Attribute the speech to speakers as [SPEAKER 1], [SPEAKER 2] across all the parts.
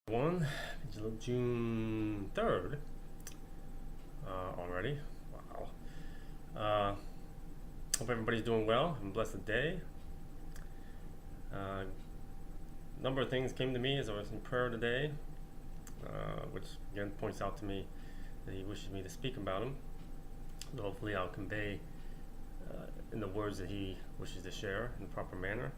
[SPEAKER 1] One, June 3rd already. Wow. Uh, Hope everybody's doing well. Have a blessed day. Number of things came to me as I was in prayer today, which again points out to me that he wishes me to speak about him. So hopefully I'll convey in the words that he wishes to share in the proper manner.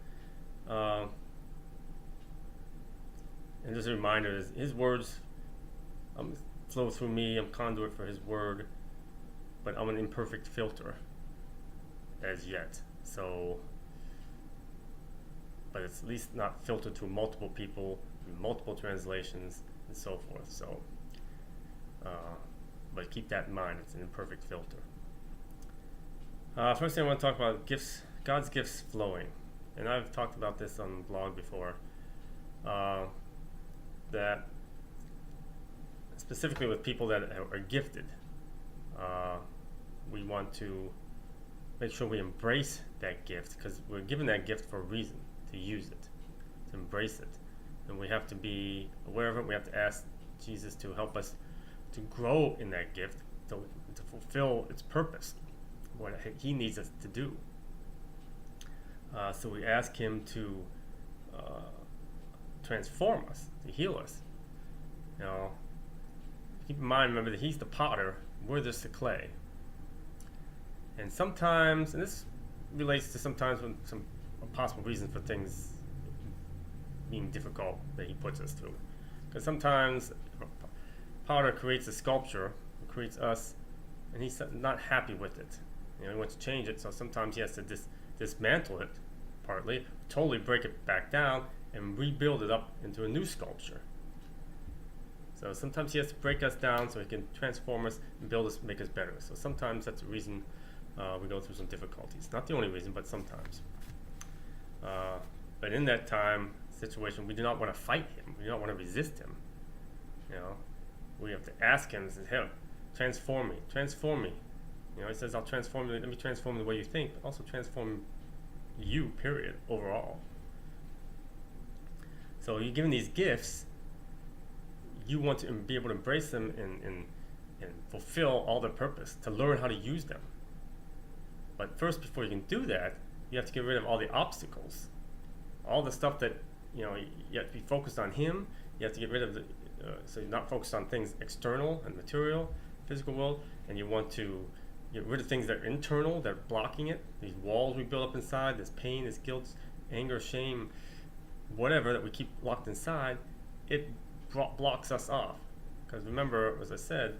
[SPEAKER 1] And just a reminder, his words flow through me. I'm conduit for his word, but I'm an imperfect filter as yet. So, but it's at least not filtered through multiple people, multiple translations, and so forth. So, but keep that in mind. It's an imperfect filter. First thing I want to talk about gifts, God's gifts flowing, and I've talked about this on the blog before. That specifically with people that are gifted, we want to make sure we embrace that gift, because we're given that gift for a reason, to use it, to embrace it. And we have to be aware of it. We have to ask Jesus to help us to grow in that gift, to fulfill its purpose, what he needs us to do. So we ask him to transform us, to heal us. Keep in mind, remember that he's the potter, we're just the clay. And sometimes, and this relates to sometimes when some possible reasons for things being difficult that he puts us through. Because sometimes potter creates a sculpture, creates us, and he's not happy with it. He wants to change it, so sometimes he has to dismantle it, partly, totally break it back down, and rebuild it up into a new sculpture. So sometimes he has to break us down so he can transform us and build us, make us better. So sometimes that's the reason we go through some difficulties. Not the only reason, but sometimes. But in that situation, we do not want to fight him. We do not want to resist him. We have to ask him, say, hey, transform me, transform me. He says, I'll transform you, let me transform the way you think, but also transform you, period, overall. So you're given these gifts, you want to be able to embrace them and fulfill all their purpose, to learn how to use them. But first, before you can do that, you have to get rid of all the obstacles, all the stuff that, you have to be focused on him. You have to get rid of so you're not focused on things external and material, physical world, and you want to get rid of things that are internal, that are blocking it, these walls we build up inside, this pain, this guilt, anger, shame, whatever that we keep locked inside, it blocks us off. Because remember, as I said,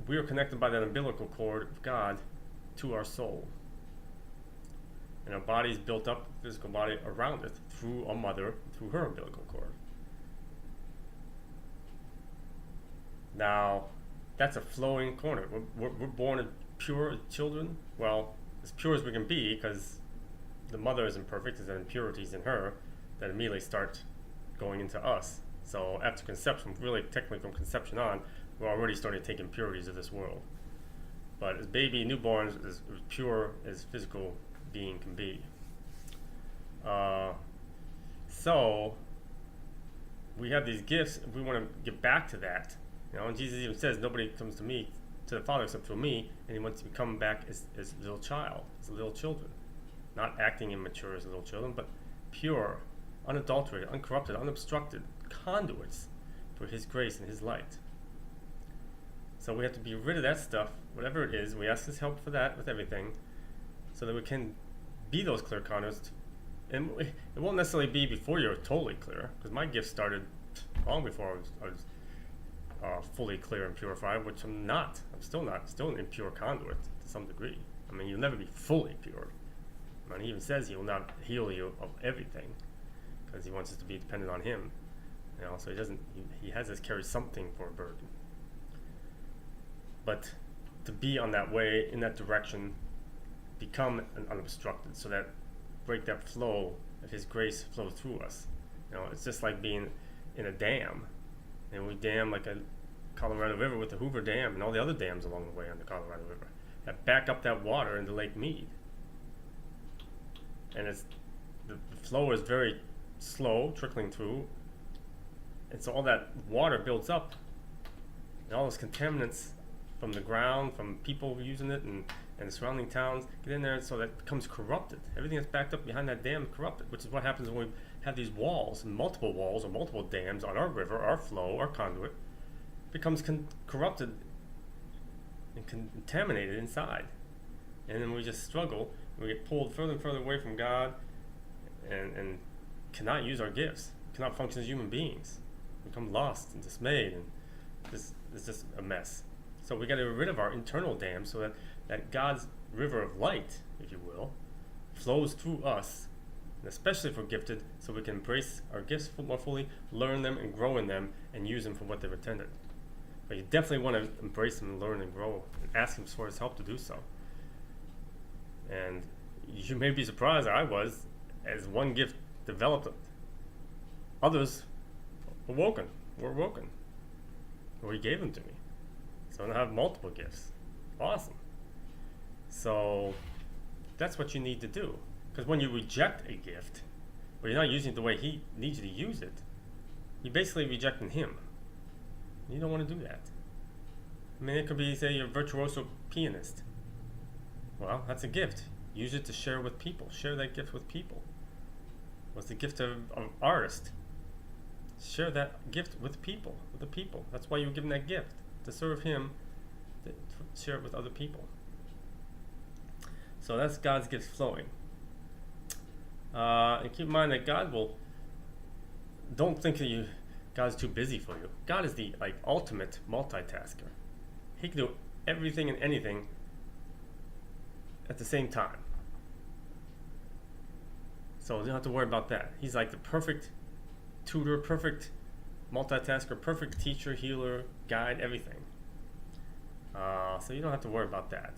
[SPEAKER 1] we are connected by that umbilical cord of God to our soul. And our body is built up, the physical body, around it through a mother, through her umbilical cord. Now, that's a flowing corner. We're born as pure children. Well, as pure as we can be, because the mother is imperfect, there's impurities in her that immediately start going into us. So after conception, really technically from conception on, we're already starting to take impurities of this world. But as baby, newborns, as pure as physical being can be. So we have these gifts, we want to get back to that. And Jesus even says, nobody comes to me, to the Father except through me, and he wants to become back as a little child, as little children. Not acting immature as little children, but pure, unadulterated, uncorrupted, unobstructed conduits for his grace and his light. So we have to be rid of that stuff, whatever it is. We ask his help for that with everything, so that we can be those clear conduits. And it won't necessarily be before you're totally clear, because my gift started long before I was fully clear and purified, which I'm not. I'm still not. Still an impure conduit to some degree. I mean, you'll never be fully pure. And he even says he will not heal you of everything, because he wants us to be dependent on him. So he doesn't. He has us carry something for a burden. But to be on that way, in that direction, become unobstructed, so that break that flow of his grace flows through us. It's just like being in a dam, and we dam like a Colorado River with the Hoover Dam and all the other dams along the way on the Colorado River that back up that water into Lake Mead. And the flow is very slow, trickling through, And so all that water builds up, and all those contaminants from the ground, from people using it, and the surrounding towns get in there, so that it becomes corrupted. Everything that's backed up behind that dam is corrupted, which is what happens when we have these walls, multiple walls or multiple dams on our river, our flow, our conduit, becomes corrupted and contaminated inside. And then we just struggle, we get pulled further and further away from God, and cannot use our gifts, cannot function as human beings, become lost and dismayed, and it's just a mess. So we got to get rid of our internal dams so that God's river of light, if you will, flows through us, and especially if we're gifted, so we can embrace our gifts more fully, learn them and grow in them, and use them for what they're intended. But you definitely want to embrace them and learn and grow, and ask Him for His help to do so. And you may be surprised, I was, as one gift developed, others were woken, or He gave them to me. So I have multiple gifts. Awesome. So that's what you need to do. Because when you reject a gift, or you're not using it the way He needs you to use it, you're basically rejecting Him. You don't want to do that. I mean, it could be, say, you're a virtuoso pianist. Well, that's a gift. Use it to share with people. Share that gift with people. What's the gift of an artist? Share that gift with people, with the people. That's why you were given that gift, to serve Him, to share it with other people. So that's God's gifts flowing. And keep in mind that God will, don't think that God's too busy for you. God is the ultimate multitasker. He can do everything and anything at the same time. So you don't have to worry about that. He's like the perfect tutor, perfect multitasker, perfect teacher, healer, guide, everything. So you don't have to worry about that.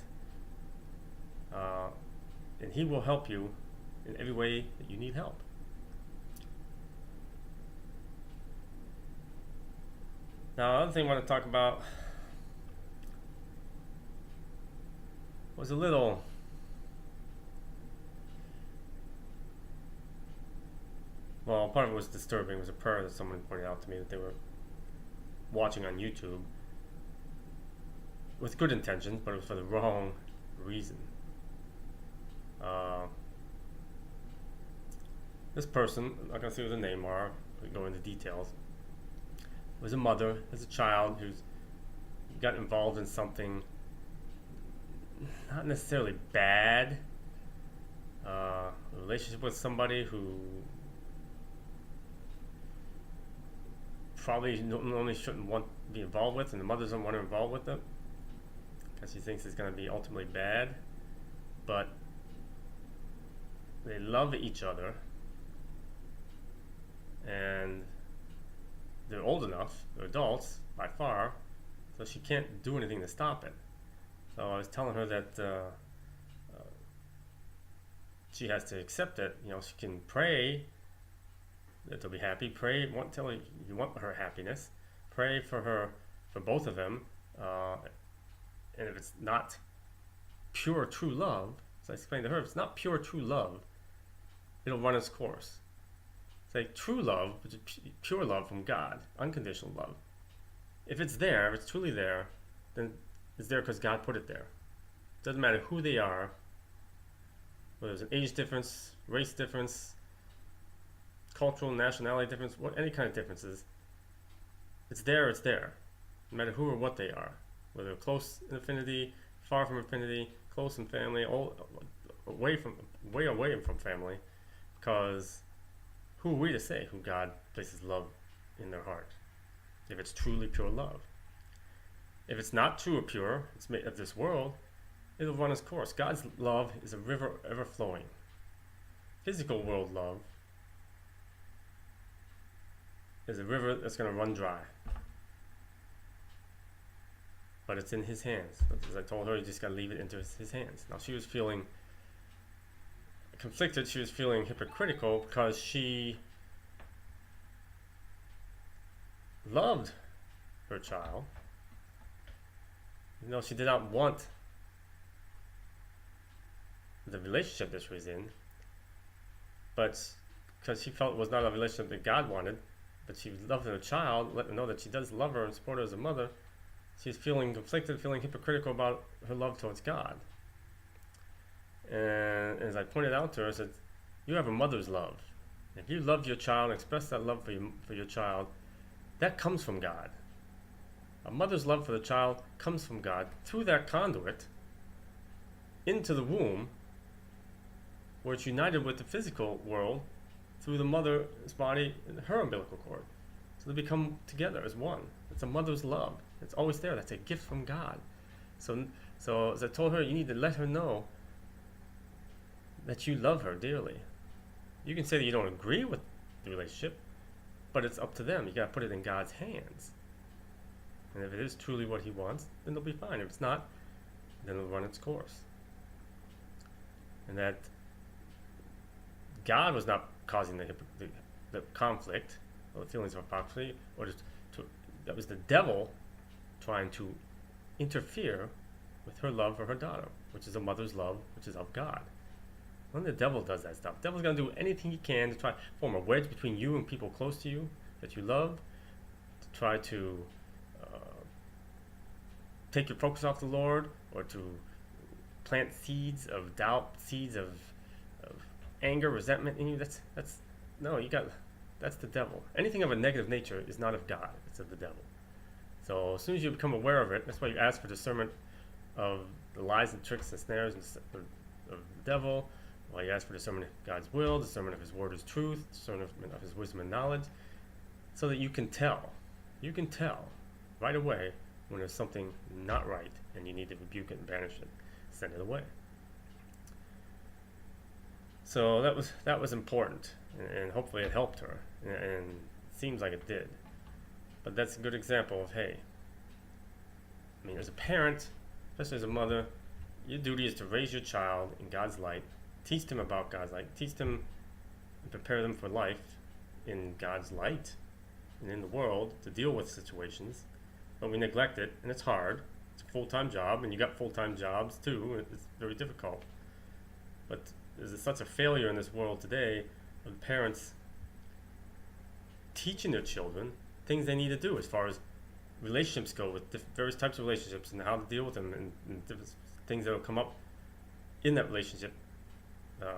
[SPEAKER 1] And He will help you in every way that you need help. Now, another thing I want to talk about was a little well, part of it was disturbing. It was a prayer that someone pointed out to me that they were watching on YouTube with good intentions, but it was for the wrong reason. This person, I'm not going to say what the name are, but go into details, was a mother, as a child, who's got involved in something not necessarily bad, a relationship with somebody who probably normally shouldn't want to be involved with, and the mother doesn't want to involve with them because she thinks it's going to be ultimately bad. But they love each other, and they're old enough, they're adults by far, so she can't do anything to stop it. So I was telling her that she has to accept it. She can pray that they'll be happy. Pray, tell her you want her happiness. Pray for her, for both of them. And if it's not pure, true love, so I explained to her, if it's not pure, true love, it'll run its course. It's like true love, which is pure love from God, unconditional love. If it's there, if it's truly there, then it's there because God put it there. It doesn't matter who they are, whether there's an age difference, race difference, cultural, nationality difference, any kind of differences. It's there, it's there. No matter who or what they are. Whether close in affinity, far from affinity, close in family, all way away from family. Because who are we to say who God places love in their heart? If it's truly pure love. If it's not true or pure, it's made of this world, it'll run its course. God's love is a river ever flowing. Physical world love is a river that's going to run dry. But it's in His hands. As I told her, you just got to leave it into His hands. Now, she was feeling conflicted. She was feeling hypocritical because she loved her child. She did not want the relationship that she was in, but because she felt it was not a relationship that God wanted, but she was loving her child, letting her know that she does love her and support her as a mother, she's feeling conflicted, feeling hypocritical about her love towards God. And as I pointed out to her, I said, you have a mother's love. If you love your child and express that love for your child, that comes from God. A mother's love for the child comes from God through that conduit into the womb, where it's united with the physical world through the mother's body and her umbilical cord. So they become together as one. It's a mother's love. It's always there. That's a gift from God. So as I told her, you need to let her know that you love her dearly. You can say that you don't agree with the relationship, but it's up to them. You got to put it in God's hands. And if it is truly what He wants, then they'll be fine. If it's not, then it'll run its course. And that God was not causing the conflict or the feelings of hypocrisy, or that was the devil trying to interfere with her love for her daughter, which is a mother's love, which is of God. When the devil does that stuff, the devil's going to do anything he can to try to form a wedge between you and people close to you that you love, to try to take your focus off the Lord, or to plant seeds of doubt, seeds of anger, resentment in you. That's the devil. Anything of a negative nature is not of God, it's of the devil. So as soon as you become aware of it, that's why you ask for discernment of the lies and tricks and snares of the devil. Why you ask for discernment of God's will, discernment of His word is truth, discernment of His wisdom and knowledge, so that you can tell right away when there's something not right and you need to rebuke it and banish it, send it away. So that was important, and hopefully it helped her, and it seems like it did. But that's a good example of, hey, I mean, as a parent, especially as a mother, your duty is to raise your child in God's light, teach them about God's light, teach them and prepare them for life in God's light and in the world to deal with situations. But we neglect it, and it's hard. It's a full-time job, and you got full-time jobs too, and it's very difficult. But there's such a failure in this world today of parents teaching their children things they need to do as far as relationships go, with various types of relationships and how to deal with them, and different things that will come up in that relationship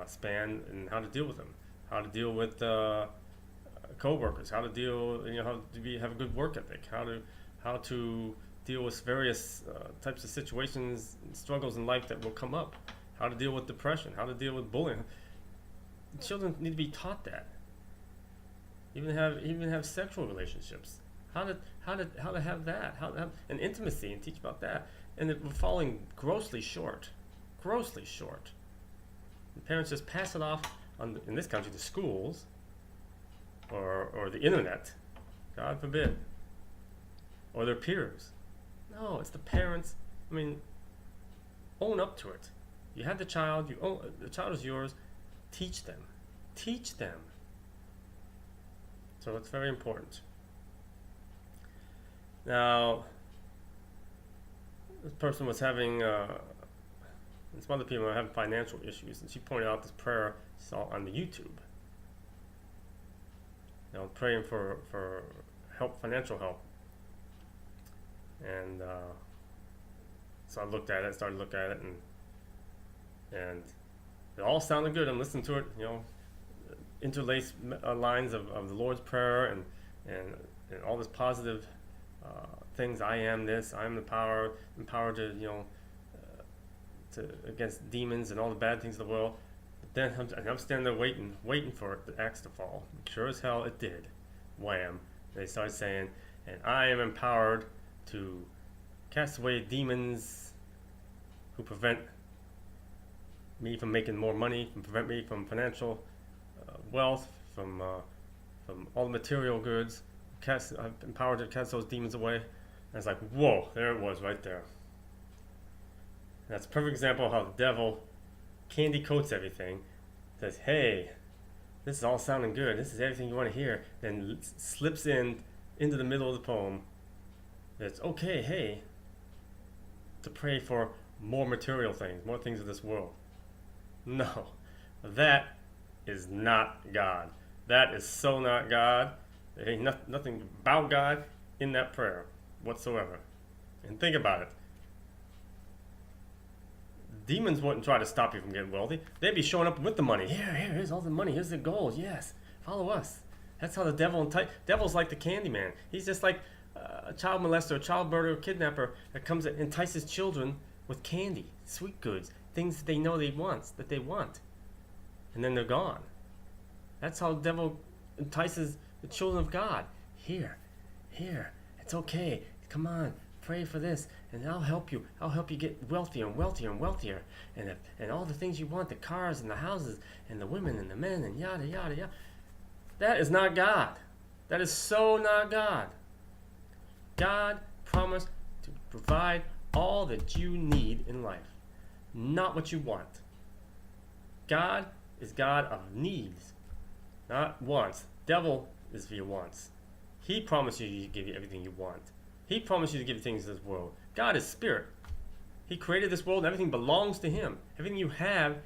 [SPEAKER 1] span, and how to deal with them, how to deal with co-workers, how to deal, how to have a good work ethic, how to deal with various types of situations and struggles in life that will come up, how to deal with depression, how to deal with bullying. Children need to be taught that. Even have sexual relationships. How to have that, how to have an intimacy, and teach about that. And we're falling grossly short. And parents just pass it off on, in this country, to schools or the internet, God forbid, or their peers. No, it's the parents. I mean, own up to it. You had the child. The child is yours. Teach them. So it's very important. Now, this person was having, and some other people are having financial issues, and she pointed out this prayer she saw on the YouTube. Praying for help, financial help. And so I started looking at it, and it all sounded good. I'm listening to it, interlaced lines of the Lord's Prayer and all this positive things. I am this. I am empowered to to against demons and all the bad things of the world. But then I'm standing there waiting for the axe to fall. Sure as hell it did. Wham! They started saying, and I am empowered to cast away demons who prevent me from making more money, prevent me from financial wealth, from all the material goods. I'm empowered to cast those demons away. And it's like, whoa, there it was right there. And that's a perfect example of how the devil candy coats everything. Says, hey, this is all sounding good. This is everything you want to hear. Then slips into the middle of the poem. It's okay, hey, to pray for more material things, more things of this world. No, that is not God. That is so not God. There ain't nothing about God in that prayer whatsoever. And think about it. Demons wouldn't try to stop you from getting wealthy. They'd be showing up with the money. Here's all the money. Here's the gold. Yes, follow us. That's how the devil's like the candy man. He's just like a child molester, a child murderer, kidnapper that comes and entices children with candy, sweet goods, things that they know that they want, and then they're gone. That's how the devil entices the children of God. Here, it's okay. Come on, pray for this, and I'll help you. I'll help you get wealthier and wealthier and wealthier, and all the things you want, the cars and the houses and the women and the men and yada yada yada. That is not God. That is so not God. God promised to provide all that you need in life, not what you want. God is God of needs, not wants. Devil is for your wants. He promised you to give you everything you want. He promised you to give you things in this world. God is spirit. He created this world and everything belongs to him. Everything you have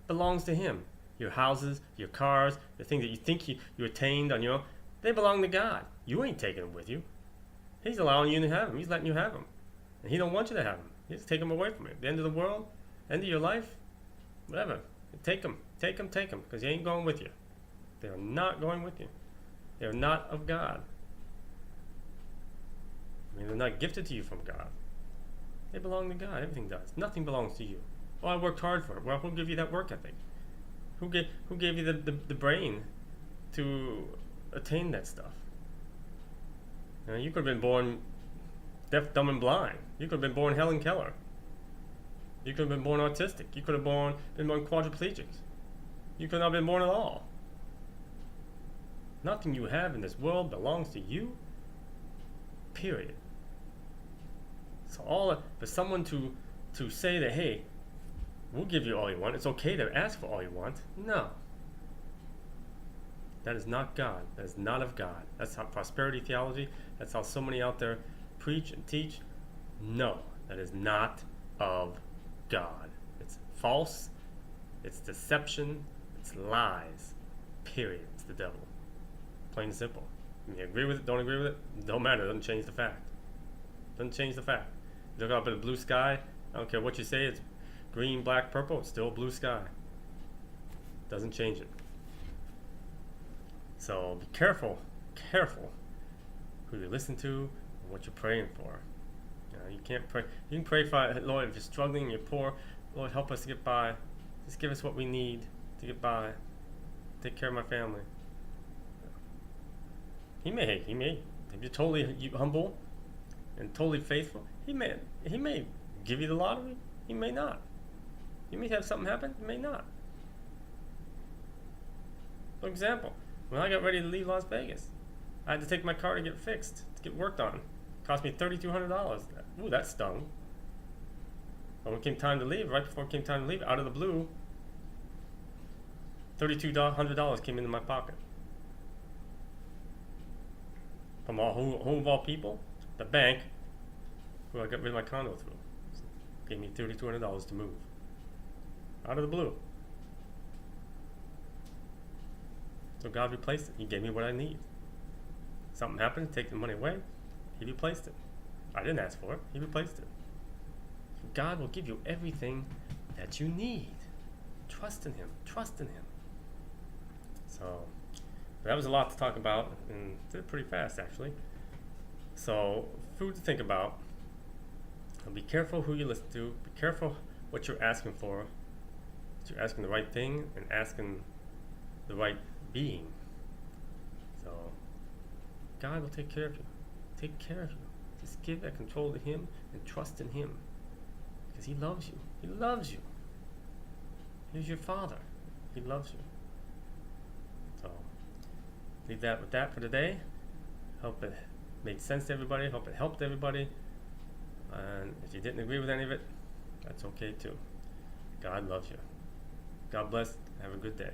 [SPEAKER 1] belongs to him. Your houses, your cars, the things that you think you attained on your own, they belong to God. You ain't taking them with you. He's allowing you to have them. He's letting you have them. And he don't want you to have them. He's take them away from you. At the end of the world, end of your life, whatever. Take them, because he ain't going with you. They are not going with you. They are not of God. I mean, they're not gifted to you from God. They belong to God. Everything does. Nothing belongs to you. Oh, I worked hard for it. Well, who gave you that work ethic? Who gave you the brain to attain that stuff? You could have been born deaf, dumb, and blind. You could have been born Helen Keller. You could have been born autistic. You could have been born quadriplegic. You could not have been born at all. Nothing you have in this world belongs to you. Period. So for someone to say that, hey, we'll give you all you want. It's okay to ask for all you want. No. That is not God. That is not of God. That's how prosperity theology, that's how so many out there preach and teach. No, that is not of God. It's false. It's deception. It's lies. Period. It's the devil. Plain and simple. You agree with it, don't agree with it, don't matter. It doesn't change the fact. Doesn't change the fact. You look up at the blue sky, I don't care what you say, it's green, black, purple, it's still blue sky. Doesn't change it. So be careful who you listen to and what you're praying for. You can't pray. You can pray for, Lord, if you're struggling and you're poor, Lord, help us to get by. Just give us what we need to get by. Take care of my family. He may, if you're totally humble and totally faithful, he may give you the lottery. He may not. You may have something happen. He may not. For example, when I got ready to leave Las Vegas, I had to take my car to get fixed, to get worked on. It cost me $3,200. Ooh, that stung. But when it came time to leave, right before it came time to leave, out of the blue, $3,200 came into my pocket. From who of all people? The bank, who I got rid of my condo through, gave me $3,200 to move. Out of the blue. So God replaced it. He gave me what I need. Something happened, take the money away. He replaced it. I didn't ask for it. He replaced it. God will give you everything that you need. Trust in Him. Trust in Him. So that was a lot to talk about, and did it pretty fast actually. So food to think about. And be careful who you listen to. Be careful what you're asking for. That you're asking the right thing and asking the right being. So God will take care of you. Take care of you. Just give that control to Him and trust in Him. Because He loves you. He loves you. He's your Father. He loves you. So leave that with that for today. Hope it made sense to everybody. Hope it helped everybody. And if you didn't agree with any of it, that's okay too. God loves you. God bless. Have a good day.